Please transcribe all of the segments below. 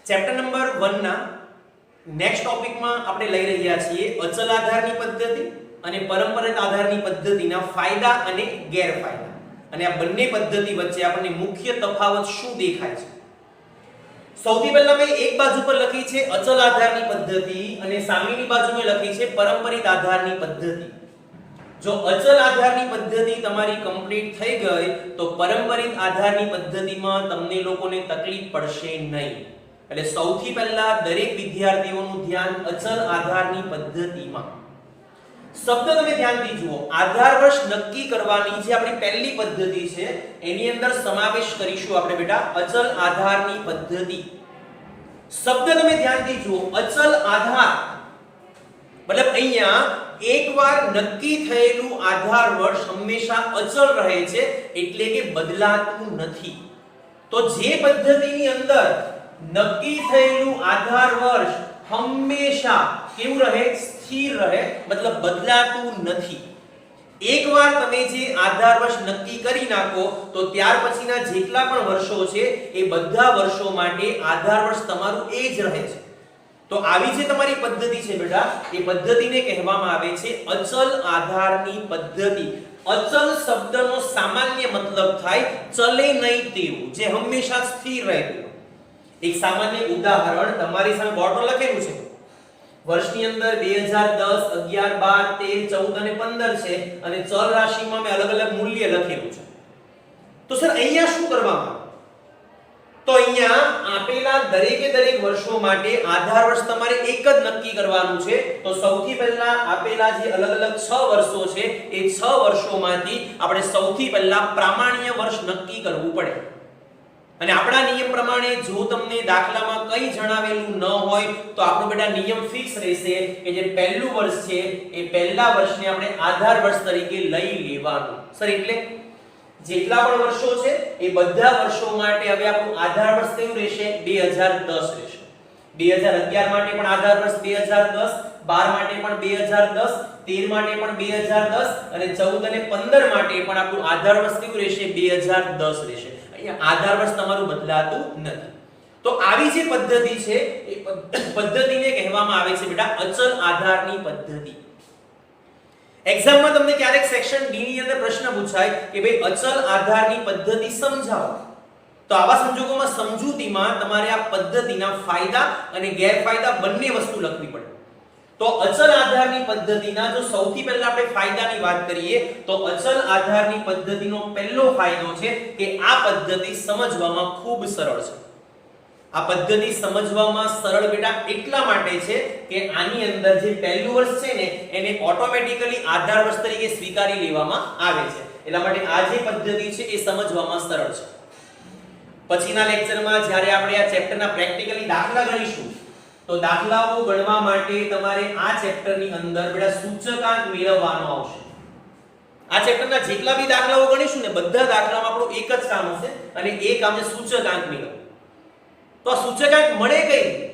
Chapter number 1 ના next ટોપિકમાં આપણે લઈ રહ્યા છીએ અચલ આધારની પદ્ધતિ અને પરંપરાગત આધારની પદ્ધતિના ફાયદા અને ગેરફાયદા, અને આ બંને પદ્ધતિ વચ્ચે આપણને મુખ્ય તફાવત શું દેખાય છે. સૌથી પહેલા મેં એક બાજુ પર લખી છે અચલ આધારની પદ્ધતિ અને સામેની બાજુ મેં લખી છે પરંપરિત આધારની પદ્ધતિ. જો અચલ આધારની પદ્ધતિ તમારી કમ્પ્લીટ થઈ ગઈ તો પરંપરિત આધારની પદ્ધતિમાં તમને લોકોને તકલીફ પડશે નહીં. એટલે સૌથી પહેલા દરેક વિદ્યાર્થીઓનું ધ્યાન અચલ આધારની પદ્ધતિમાં. શબ્દ તમે ધ્યાનથી જુઓ. આધાર વર્ષ નક્કી કરવાની જે આપણી પહેલી પદ્ધતિ છે એની અંદર સમાવેશ કરીશું આપણે બેટા અચલ આધારની પદ્ધતિ. શબ્દ તમે ધ્યાનથી જુઓ. અચલ આધાર મતલબ અહીંયા એકવાર નક્કી થયેલું આધાર વર્ષ હંમેશા અચલ રહે છે, એટલે કે બદલાતું નથી. તો જે પદ્ધતિની અંદર નક્કી થયેલું આધાર વર્ષ હંમેશા કેવું રહે? સ્થિર રહે, મતલબ બદલાતું નથી. એકવાર તમે જે આધાર વર્ષ નક્કી કરી નાખો તો ત્યાર પછીના જેટલા પણ વર્ષો છે એ બધા વર્ષો માટે આધાર વર્ષ તમારું એ જ રહે છે. તો આવી જે તમારી પદ્ધતિ છે બેટા, એ પદ્ધતિને કહેવામાં આવે છે અચલ આધારની પદ્ધતિ. અચલ શબ્દનો સામાન્ય મતલબ થાય ચલે નહીં તેવું, જે હંમેશા સ્થિર રહેતું. એક સામાન્ય ઉદાહરણ તમારી સામે બોર્ડ પર લખેલું છે. વર્ષની અંદર 2010, 11, 12, 13, 14 અને 15 છે અને ચલ રાશિમાં મેં અલગ અલગ મૂલ્ય લખેલું છે. તો સર અહીંયા શું કરવામાં આવે? તો અહીંયા આપેલા દરેકે દરેક વર્ષો માટે આધાર વર્ષ તમારે એક જ નક્કી કરવાનું છે. તો સૌથી પહેલા આપેલા જે અલગ અલગ 6 વર્ષો છે એ 6 વર્ષોમાંથી આપણે સૌથી પહેલા પ્રામાણ્ય વર્ષ નક્કી કરવું પડે. અને આપણા નિયમ પ્રમાણે જો તમને દાખલામાં કંઈ જણાવેલું ન હોય તો આપણો બેટા નિયમ ફિક્સ રહેશે કે જે પહેલું વર્ષ છે એ પહેલા વર્ષને આપણે આધાર વર્ષ તરીકે લઈ લેવાનું. સર એટલે જેટલા પણ વર્ષો છે એ બધા વર્ષો માટે હવે આપણું આધાર વર્ષ કયું રહેશે? 2010 રહેશે. 2011 માટે પણ આધાર વર્ષ 2010, 12 માટે પણ 2010, 13 માટે પણ 2010 અને 14 અને 15 માટે પણ આપણું આધાર વર્ષ કયું રહેશે? 2010 રહેશે. અહીંયા આધાર વર્ષ તમારું બદલાતું નથી. તો આવી જે પદ્ધતિ છે એ પદ્ધતિને કહેવામાં આવે છે બેટા અચલ આધારની પદ્ધતિ. એક્ઝામમાં તમને ક્યારેક સેક્શન ડી ની અંદર પ્રશ્ન પૂછાય કે ભાઈ અચલ આધારની પદ્ધતિ સમજાવો. તો આવા સંજોગોમાં સમજૂતીમાં તમારે આ પદ્ધતિના ફાયદા અને ગેરફાયદા બંને વસ્તુ લખવી પડે. તો અચલ આધારની પદ્ધતિના જો સૌથી પહેલા આપણે ફાયદાની વાત કરીએ તો અચલ આધારની પદ્ધતિનો પહેલો ફાયદો છે કે આ પદ્ધતિ સમજવામાં ખૂબ સરળ છે. આ પદ્ધતિ સમજવામાં સરળ બેટા એટલા માટે છે કે આની અંદર જે પહેલું વર્ષ છે ને એને ઓટોમેટિકલી આધાર વર્ષ તરીકે સ્વીકારી લેવામાં આવે છે. એટલા માટે આ જે પદ્ધતિ છે એ સમજવામાં સરળ છે. પછીના લેક્ચરમાં જ્યારે આપણે આ ચેપ્ટરના પ્રેક્ટિકલી દાખલા ગણીશું તો દાખલાઓ ગણવા માટે તમારે આ ચેપ્ટરની અંદર બેટા સૂચકાંક મેળવવાનો આવશે. આ ચેપ્ટરના જેટલા બી દાખલાઓ ગણીશું ને બધા દાખલામાં આપણું એક જ કામ હશે અને એ કામ છે સૂચકાંક મેળવવો. તો આ સૂચકાંક મળે કઈ રીતે?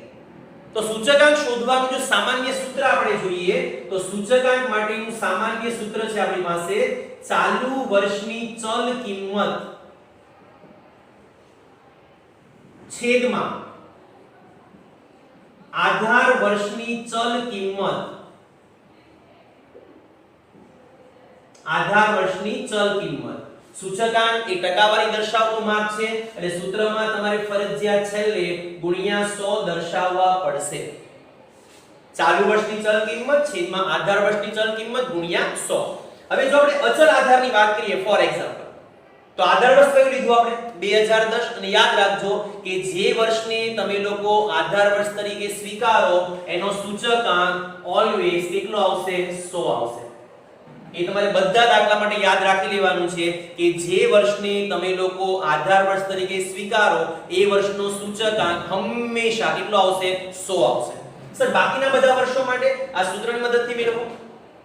તો સૂચકાંક શોધવાનું જો સામાન્ય સૂત્ર આપણે જોઈએ તો સૂચકાંક માટેનું સામાન્ય સૂત્ર છે આપણી પાસે ચાલુ વર્ષની ચલ કિંમત છેદમાં આધાર વર્ષની ચલ કિંમત. આધાર વર્ષની ચલ કિંમત સૂચકાંક એ ટકાવારી દર્શાવતું માપ છે એટલે સૂત્રમાં તમારે ફરજિયાત છેલ્લે ગુણ્યા 100 દર્શાવવા પડશે. ચાલુ વર્ષની ચલ કિંમત છેદમાં આધાર વર્ષની ચલ કિંમત ગુણ્યા 100. હવે જો આપણે અચલ આધારની વાત કરીએ ફોર એક્ઝામ્પલ તો આધાર વર્ષ કયું લીધું આપણે? 2010. અને યાદ રાખજો કે જે વર્ષને તમે લોકો આધાર વર્ષ તરીકે સ્વીકારો એનો સૂચકાંક ઓલવેઝ કેટલો આવશે? 100 આવશે. એ તમારે બધા દાખલા માટે યાદ રાખી લેવાનું છે કે જે વર્ષને તમે લોકો આધાર વર્ષ તરીકે સ્વીકારો એ વર્ષનો સૂચકાંક હંમેશા કેટલો આવશે? 100 આવશે. સર બાકીના બધા વર્ષો માટે આ સૂત્રની મદદથી મેળવો.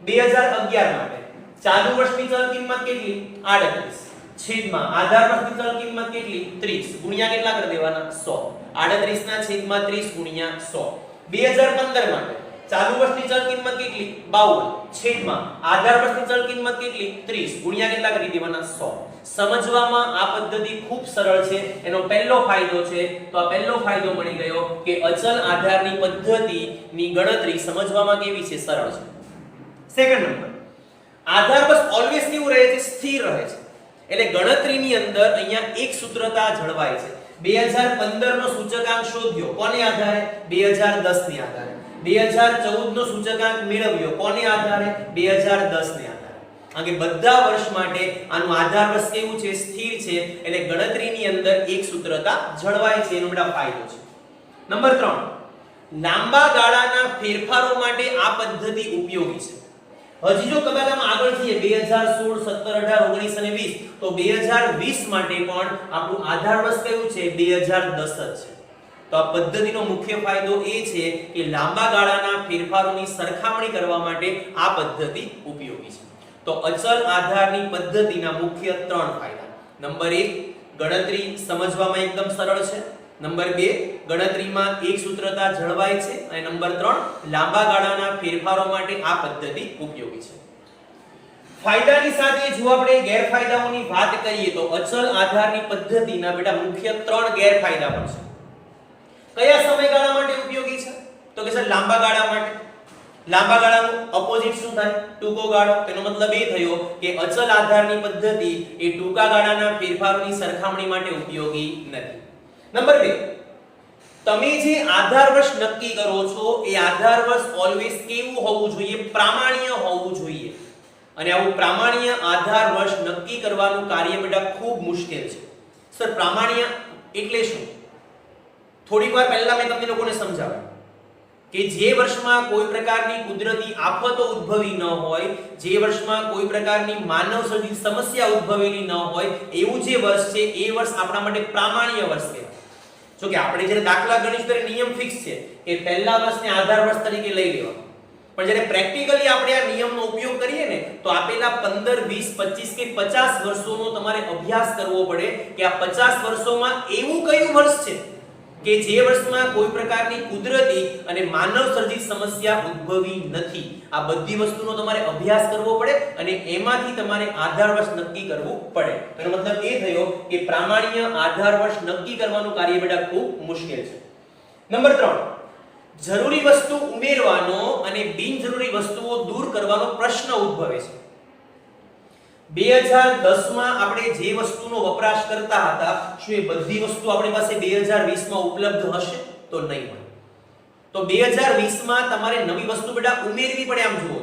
2011 માટે ચાલુ વર્ષની ચલ કિંમત કેટલી? 38 છેદમાં આધાર વર્ષની ચલ કિંમત કેટલી? 30 ગુણ્યા કેટલા કરી દેવાના? 100. 38 ના છેદમાં 30 ગુણ્યા 100. 2015 માટે ચાલુ વર્ષની ચલ કિંમત કેટલી? 52 છેદમાં આધાર વર્ષની ચલ કિંમત કેટલી? 30 ગુણ્યા કેટલા કરી દેવાના? 100. સમજવામાં આ પદ્ધતિ ખૂબ સરળ છે. એનો પહેલો ફાયદો છે તો આ પહેલો ફાયદો મળી ગયો કે અચલ આધારની પદ્ધતિની ગણતરી સમજવામાં કેવી છે, સરળ છે. સેકન્ડ નંબર, આધાર બસ ઓલવેઝ કેવું રહે છે, સ્થિર રહે છે. એટલે ગણતરીની અંદર અહીંયા એક સૂત્રતા જળવાય છે. 2015 નો સૂચકાંક શોધ્યો કોને આધારે, 2010 ને આધારે. 2014 નો સૂચકાંક મેળવ્યો કોને આધારે, 2010 ને આધારે. કારણ કે બધા વર્ષ માટે આનું આધાર વર્ષ કેવું છે, સ્થિર છે. એટલે ગણતરીની અંદર એક સૂત્રતા જળવાય છે, એનો મોટો ફાયદો છે. નંબર 3, લાંબા ગાળાના ફેરફારો માટે આ પદ્ધતિ ઉપયોગી છે. હજી જો કદાચ આમ આગળ જઈએ 2016, 17, 18, 19 અને 20 તો 2020 માટે પણ આપણું આધાર વર્ષ કયું છે, 2010 જ છે. તો આ પદ્ધતિનો મુખ્ય ફાયદો એ છે કે લાંબા ગાળાના ફેરફારોની સરખામણી કરવા માટે આ પદ્ધતિ ઉપયોગી છે. તો અચલ આધારની પદ્ધતિના મુખ્ય 3 ફાયદા. નંબર 1, ગણતરી સમજવામાં એકદમ સરળ છે. નંબર 2, ગણતરીમાં એક સૂત્રતા જળવાય છે. અને નંબર 3, લાંબા ગાળાના ફેરફારો માટે આ પદ્ધતિ ઉપયોગી છે. ફાયદાની સાથે જો આપણે ગેરફાયદાઓની વાત કરીએ તો અચલ આધારની પદ્ધતિના બેટા મુખ્ય 3 ગેરફાયદા પણ છે. કયા સમયગાળા માટે ઉપયોગી છે, તો કે સર લાંબા ગાળા માટે. લાંબા ગાળાનું ઓપોઝિટ શું થાય, ટૂંકો ગાળો. તેનો મતલબ એ થયો કે અચલ આધારની પદ્ધતિ એ ટૂંકા ગાળાના ફેરફારોની સરખામણી માટે ઉપયોગી નથી. નંબર 2, તમે જે આધાર વર્ષ નક્કી કરો છો એ આધાર વર્ષ ઓલવેઝ કેવું હોવું જોઈએ, પ્રામાણ્ય હોવું જોઈએ. અને આવું પ્રામાણ્ય આધાર વર્ષ નક્કી કરવાનું કાર્ય બેટા ખૂબ મુશ્કેલ છે. સર પ્રામાણ્ય એટલે શું, થોડીક વાર પહેલા મેં તમને લોકોને સમજાવ્યું કે જે વર્ષમાં કોઈ પ્રકારની કુદરતી આફતો ઉદ્ભવી ન હોય, જે વર્ષમાં કોઈ પ્રકારની માનવ સર્જિત સમસ્યા ઉદ્ભવેલી ન હોય, એવું જે વર્ષ છે એ વર્ષ આપણા માટે પ્રામાણ્ય વર્ષ કહેવાય. જો કે આપણે જ્યારે દાખલા ગણીશું ત્યારે નિયમ ફિક્સ છે કે પહેલા વર્ષને આધાર વર્ષ તરીકે લઈ લેવાનું. પણ જ્યારે પ્રેક્ટિકલી આપણે આ નિયમનો ઉપયોગ કરીએ ને તો આપેલા 15, 20, 25 કે 50 વર્ષોનો તમારે અભ્યાસ કરવો પડે કે આ 50 વર્ષોમાં એવું કયું વર્ષ છે કે જે વર્ષમાં કોઈ પ્રકારની કુદરતી અને માનવ સર્જિત સમસ્યા ઉદ્ભવી નથી. આ બધી વસ્તુનો તમારે અભ્યાસ કરવો પડે અને એમાંથી તમારે આધાર વર્ષ નક્કી કરવું પડે. એનો મતલબ એ થયો કે પ્રામાણ્ય આધાર વર્ષ નક્કી કરવાનું કાર્ય બેટા ખૂબ મુશ્કેલ છે. નંબર 3, જરૂરી વસ્તુ ઉમેરવાનો અને બિનજરૂરી વસ્તુઓ દૂર કરવાનો પ્રશ્ન ઉદ્ભવે છે. 2010 માં આપણે જે વસ્તુનો વપરાશ કરતા હતા શું એ બધી વસ્તુ આપણી પાસે 2020 માં ઉપલબ્ધ હશે, તો નહીં હોય. તો 2020 માં તમારે નવી વસ્તુ બેટા ઉમેરવી પડે. આમ જુઓ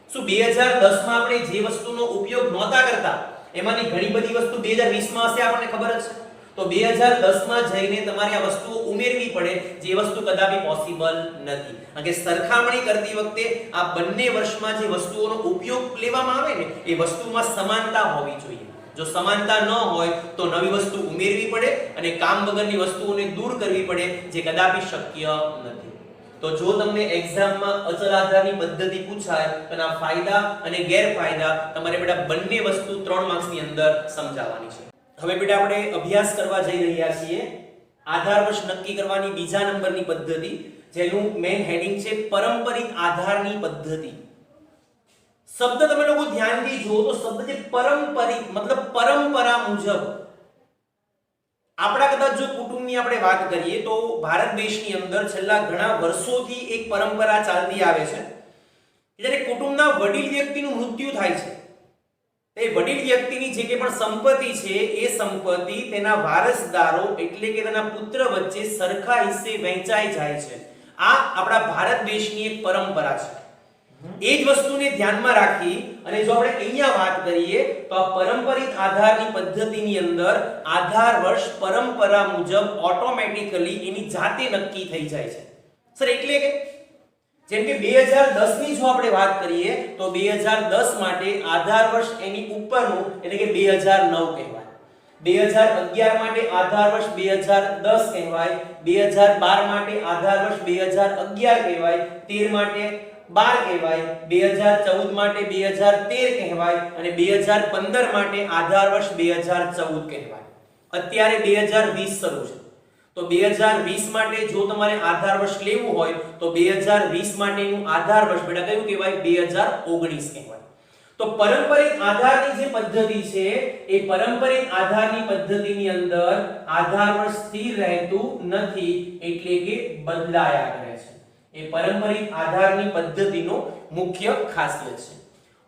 શું 2010 માં આપણે જે વસ્તુનો ઉપયોગ નહોતા કરતા એમાંની ઘણી બધી વસ્તુ 2020 માં હશે, આપણને ખબર જ છે. તો 2010 માં જઈને તમારે આ વસ્તુઓ ઉમેરવી પડે, જે વસ્તુ કદાપી પોસિબલ નથી. કારણ કે સરખામણી કરતી વખતે આ બંને વર્ષમાં જે વસ્તુઓનો ઉપયોગ લેવામાં આવે ને એ વસ્તુમાં સમાનતા હોવી જોઈએ. જો સમાનતા ન હોય તો નવી વસ્તુ ઉમેરવી પડે અને કામ વગરની વસ્તુઓને દૂર કરવી પડે, જે કદાપી શક્ય નથી. તો જો તમને એક્ઝામમાં અચલ આધારની પદ્ધતિ પૂછાય તો એના ફાયદા અને ગેરફાયદા તમારે બેટા બંને વસ્તુ 3 માર્ક્સની અંદર સમજાવવાની છે. હવે બેટા આપણે અભ્યાસ કરવા જઈ રહ્યા છીએ આધાર વર્ષ નક્કી કરવાની બીજા નંબરની પદ્ધતિ, જેનું મેઇન હેડિંગ છે પરંપરિત આધારની પદ્ધતિ. શબ્દ તમે લોકો ધ્યાનથી જુઓ તો શબ્દ છે પરંપરિત, મતલબ પરંપરા મુજબ. આપણા કદાચ જો કુટુંબની આપણે વાત કરીએ તો ભારત દેશની અંદર છેલ્લા ઘણા વર્ષોથી એક પરંપરા ચાલતી આવે છે. જ્યારે કુટુંબના વડીલ વ્યક્તિનું મૃત્યુ થાય છે, એ વડીલ વ્યક્તિની જે કે પણ સંપત્તિ છે એ સંપત્તિ તેના વારસદારો એટલે કે તેના પુત્ર વચ્ચે સરખા હિસ્સે વહેંચાઈ જાય છે. આ આપણા ભારત દેશની એક પરંપરા છે. એ જ વસ્તુને ધ્યાનમાં રાખી અને જો આપણે અહીંયા વાત કરીએ તો આ પરંપરિત આધારની પદ્ધતિની અંદર આધાર વર્ષ પરંપરા મુજબ ઓટોમેટિકલી એની જાતે નક્કી થઈ જાય છે. સર એટલે કે જેમ કે 2010 ની જો આપણે વાત કરીએ તો 2010 માટે આધાર વર્ષ એની ઉપરનું એટલે કે 2009 કહેવાય. 2011 માટે આધાર વર્ષ 2010 કહેવાય. 2012 માટે આધાર વર્ષ 2011 કહેવાય. 13 માટે 12 કહેવાય. 2014 માટે 2013 કહેવાય અને 2015 માટે આધાર વર્ષ 2014 કહેવાય. અત્યારે 2020 શરૂ છે તો 2020 માટે જો તમારે આધાર વર્ષ લેવું હોય તો 2020 માટેનું આધાર વર્ષ બેટા કયું કહેવાય? 2019 કહેવાય. તો તો પારંપરિક આધારની જે પદ્ધતિ છે એ પારંપરિક આધારની પદ્ધતિની અંદર આધાર વર્ષ સ્થિર રહેતું નથી, એટલે કે બદલાયા કરે છે. એ પારંપરિક આધારની પદ્ધતિનો મુખ્ય ખાસિયત છે.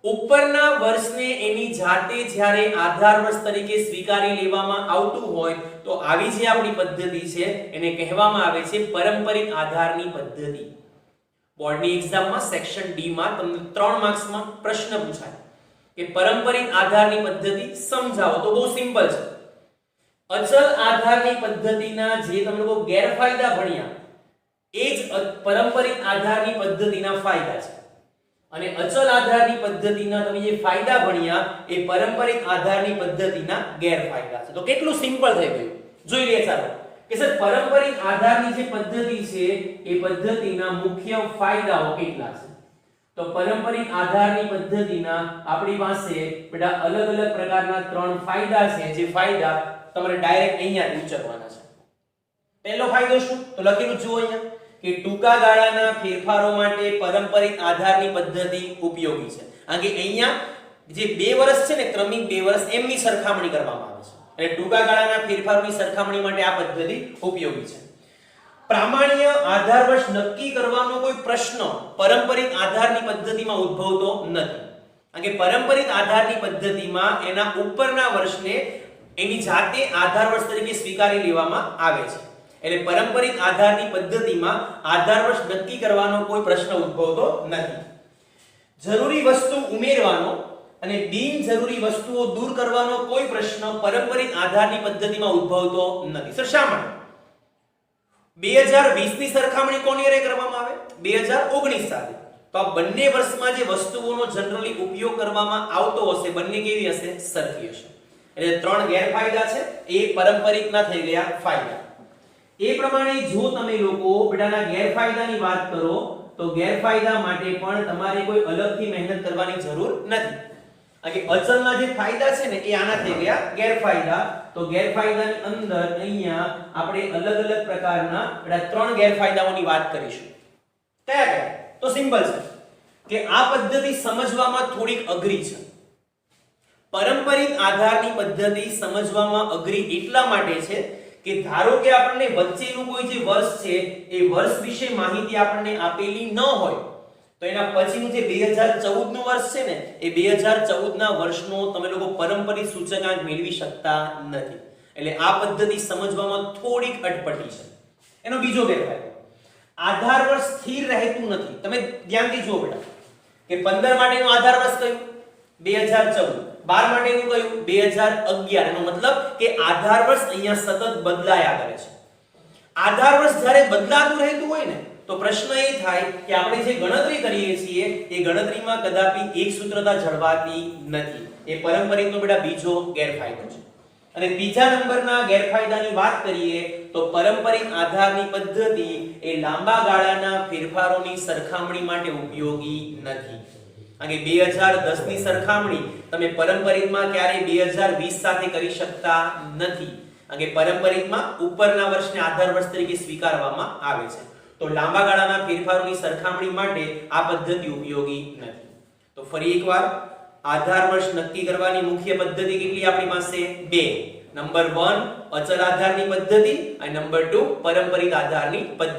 ઉપરના વર્ષને એની જાતે જ્યારે આધાર વર્ષ તરીકે સ્વીકારી લેવામાં આવતું હોય તો આવી જે આપણી પદ્ધતિ છે એને કહેવામાં આવે છે પારંપરિક આધારની પદ્ધતિ. બોર્ડની એક્ઝામમાં સેક્શન ડી માં તમને 3 માર્ક્સમાં પ્રશ્ન પૂછાય કે પારંપરિક આધારની પદ્ધતિ સમજાવો. તો બહુ સિમ્પલ છે. અચલ આધારની પદ્ધતિના જે તમે લોકો ગેરફાયદા ભણ્યા એ જ પારંપરિક આધારની પદ્ધતિના ફાયદા છે, અને અચલ આધારની પદ્ધતિના તમે જે ફાયદા ભણ્યા એ પારંપરિક આધારની પદ્ધતિના ગેરફાયદા છે. તો કેટલું સિમ્પલ થઈ ગયું જોઈ લઈએ. ચાલો કે સર પારંપરિક આધારની જે પદ્ધતિ છે એ પદ્ધતિના મુખ્ય ફાયદાઓ કેટલા છે? તો પારંપરિક આધારની પદ્ધતિના આપણી પાસે બેટા અલગ અલગ પ્રકારના 3 ફાયદા છે, જે ફાયદા તમારે ડાયરેક્ટ અહીંયા ઉચ્ચારવાના છે. પહેલો ફાયદો શું? તો લખેલું જુઓ અહીંયા કે ટૂંકા ગાળાના ફેરફારો માટે પારંપરિક આધારની પદ્ધતિ ઉપયોગી છે. આગે અહીંયા જે 2 વર્ષ છે ને ક્રમિક 2 વર્ષ એમની સરખામણી કરવામાં આવે છે, એટલે ટૂંકા ગાળાના ફેરફારોની સરખામણી માટે આ પદ્ધતિ ઉપયોગી છે. પ્રામાણ્ય આધાર વર્ષ નક્કી કરવાનો કોઈ પ્રશ્ન પારંપરિક આધારની પદ્ધતિમાં ઉદ્ભવતો નથી. આગે પારંપરિક આધારની પદ્ધતિમાં એના ઉપરના વર્ષને એની જાતે આધાર વર્ષ તરીકે સ્વીકારી લેવામાં આવે છે. એટલે પારંપરિક આધારની પદ્ધતિમાં આધાર વર્ષ નક્કી કરવાનો કોઈ પ્રશ્ન ઉદ્ભવતો નથી. જરૂરી વસ્તુ ઉમેરવાનો અને બિનજરૂરી વસ્તુઓ દૂર કરવાનો કોઈ પ્રશ્ન પારંપરિક આધારની પદ્ધતિમાં ઉદ્ભવતો નથી. સર શા માટે? 2020 ની સરખામણી કોની સાથે કરવામાં આવે? 2019 સાથે. તો આ બંને વર્ષમાં જે વસ્તુઓનો જનરલી ઉપયોગ કરવામાં આવતો હશે બંને કેવી હશે? સરખી હશે. એટલે 3 ગેરફાયદા છે એ પારંપરિકના થઈ ગયા ફાયદા. એ પ્રમાણે જો તમે લોકો બેટાના ગેરફાયદાની વાત કરો તો ગેરફાયદા માટે પણ તમારે કોઈ અલગથી મહેનત કરવાની જરૂર નથી. આગે અચલના જે ફાયદા છે ને એ આના થઈ ગયા ગેરફાયદા. તો ગેરફાયદાની અંદર અહીંયા આપણે અલગ અલગ પ્રકારના બેટા 3 ગેરફાયદાઓની વાત કરીશું. કયા કયા? તો સિમ્પલ છે કે આ પદ્ધતિ સમજવામાં થોડીક અઘરી છે. પારંપરિક આધારની પદ્ધતિ સમજવામાં અઘરી એટલા માટે છે કે ધારો કે આપણને વચ્ચેનું કોઈ જે વર્ષ છે એ વર્ષ વિશે માહિતી આપણને આપેલી ન હોય તો એના પછીનું જે 2014 નું વર્ષ છે ને એ 2014 ના વર્ષનો તમે લોકો પારંપરિક સૂચકાંક મેળવી શકતા નથી. એટલે આ પદ્ધતિ સમજવામાં થોડીક અટપટી છે. એનો બીજો ગેરફાયદો આધાર વર્ષ સ્થિર રહેતું નથી. તમે ધ્યાનથી જુઓ બેટા કે 15 માટેનું આધાર વર્ષ કયું? 2014. 12 માટેનું કયું? 2011. એનો મતલબ કે આધાર વર્ષ અહીંયા સતત બદલાયા કરે છે. આધાર વર્ષ જ્યારે બદલાતું રહેતું હોય ને તો પ્રશ્ન એ થાય કે આપણે જે ગણતરી કરીએ છીએ એ ગણતરીમાં કદાપી એક સૂત્રતા જળવાતી નથી. એ પારંપરિકનો બેટા બીજો ગેરફાયદો છે. અને ત્રીજા નંબરના ગેરફાયદાની વાત કરીએ તો પારંપરિક આધારની પદ્ધતિ એ લાંબા ગાળાના ફેરફારોની સરખામણી માટે ઉપયોગી નથી. આગે 2010 ની સરખામણી તમે પારંપરિકમાં ક્યારે 2020 સાથે કરી શકતા નથી. આગે પારંપરિકમાં ઉપરના વર્ષને આધાર વર્ષ તરીકે સ્વીકારવામાં આવે છે. તો લાંબા ગાળાના ફેરફારોની સરખામણી માટે આ પદ્ધતિ ઉપયોગી નથી. તો ફરી એકવાર આધાર વર્ષ નક્કી કરવાની મુખ્ય પદ્ધતિ કેટલી આપણી પાસે? 2. નંબર 1 અચલ આધારની પદ્ધતિ અને નંબર 2 પારંપરિક આધારની પદ્ધતિ.